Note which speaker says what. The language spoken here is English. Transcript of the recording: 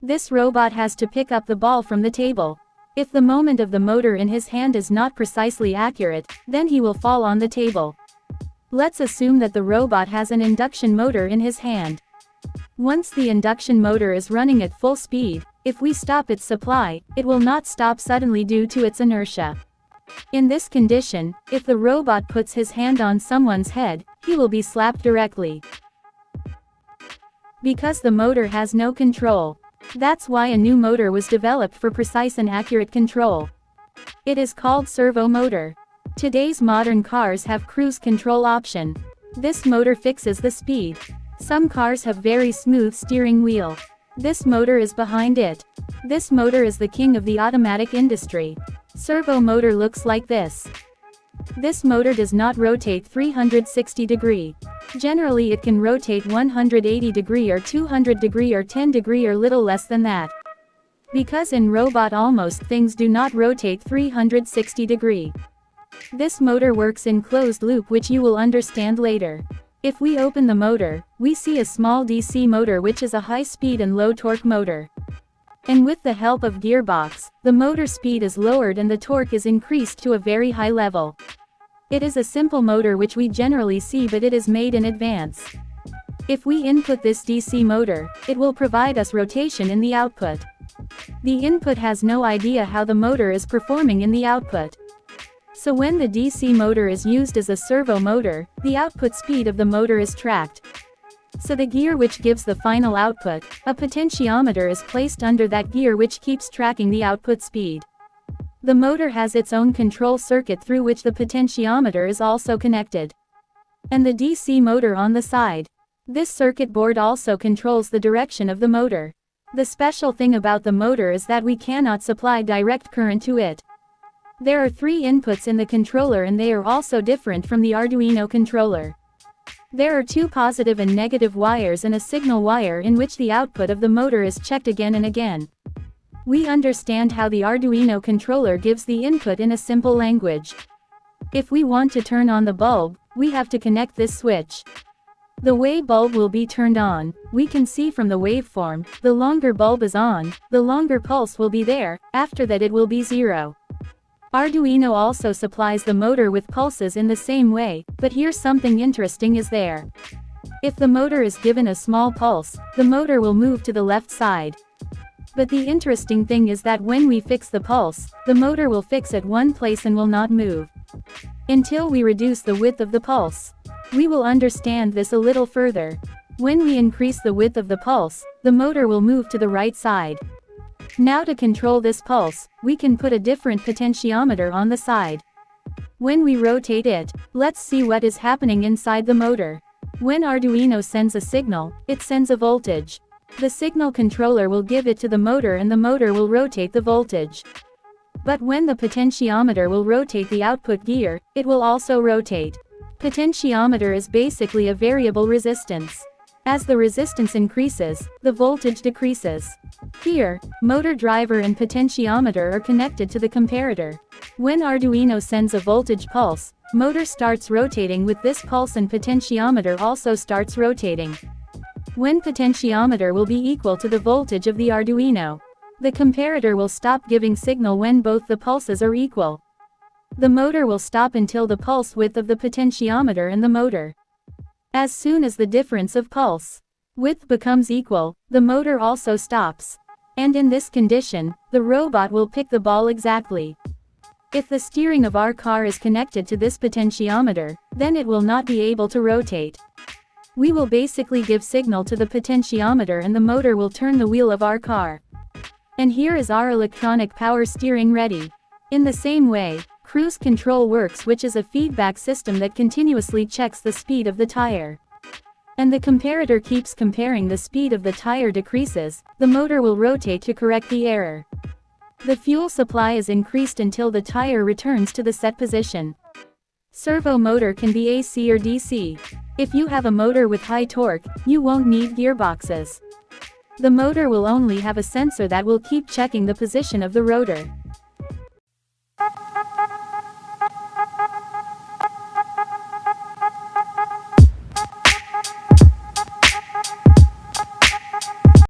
Speaker 1: This robot has to pick up the ball from the table. If the moment of the motor in his hand is not precisely accurate, then he will fall on the table. Let's assume that the robot has an induction motor in his hand. Once the induction motor is running at full speed, if we stop its supply, it will not stop suddenly due to its inertia. In this condition, if the robot puts his hand on someone's head, he will be slapped directly. Because the motor has no control. That's why a new motor was developed for precise and accurate control. It is called servo motor. Today's modern cars have cruise control option. This motor fixes the speed. Some cars have very smooth steering wheel. This motor is behind it. This motor is the king of the automatic industry. Servo motor looks like this. This motor does not rotate 360 degree. Generally it can rotate 180 degree or 200 degree or 10 degree or little less than that. Because in robot almost things do not rotate 360 degree. This motor works in closed loop, which you will understand later. If we open the motor, we see a small DC motor which is a high speed and low torque motor. And with the help of gearbox, the motor speed is lowered and the torque is increased to a very high level. It is a simple motor which we generally see, but it is made in advance. If we input this DC motor, it will provide us rotation in the output. The input has no idea how the motor is performing in the output. So when the DC motor is used as a servo motor, the output speed of the motor is tracked. So the gear which gives the final output, a potentiometer, is placed under that gear which keeps tracking the output speed. The motor has its own control circuit through which the potentiometer is also connected. And the DC motor on the side. This circuit board also controls the direction of the motor. The special thing about the motor is that we cannot supply direct current to it. There are 3 inputs in the controller and they are also different from the Arduino controller. There are 2 positive and negative wires and a signal wire in which the output of the motor is checked again and again. We understand how the Arduino controller gives the input in a simple language. If we want to turn on the bulb, we have to connect this switch. The way bulb will be turned on, we can see from the waveform. The longer bulb is on, the longer pulse will be there, after that it will be 0. Arduino also supplies the motor with pulses in the same way, but here something interesting is there. If the motor is given a small pulse, the motor will move to the left side. But the interesting thing is that when we fix the pulse, the motor will fix at one place and will not move until we reduce the width of the pulse. We will understand this a little further. When we increase the width of the pulse, the motor will move to the right side. Now to control this pulse, we can put a different potentiometer on the side. When we rotate it, let's see what is happening inside the motor. When Arduino sends a signal, it sends a voltage. The signal controller will give it to the motor and the motor will rotate the voltage. But when the potentiometer will rotate the output gear, it will also rotate. Potentiometer is basically a variable resistance. As the resistance increases, the voltage decreases. Here, motor driver and potentiometer are connected to the comparator. When Arduino sends a voltage pulse, motor starts rotating with this pulse and potentiometer also starts rotating. When potentiometer will be equal to the voltage of the Arduino, the comparator will stop giving signal when both the pulses are equal. The motor will stop until the pulse width of the potentiometer and the motor. As soon as the difference of pulse width becomes equal, the motor also stops. And in this condition, the robot will pick the ball exactly. If the steering of our car is connected to this potentiometer, then it will not be able to rotate. We will basically give signal to the potentiometer and the motor will turn the wheel of our car. And here is our electronic power steering ready. In the same way, cruise control works, which is a feedback system that continuously checks the speed of the tire. And the comparator keeps comparing. The speed of the tire decreases, the motor will rotate to correct the error. The fuel supply is increased until the tire returns to the set position. Servo motor can be AC or DC. If you have a motor with high torque, you won't need gearboxes. The motor will only have a sensor that will keep checking the position of the rotor.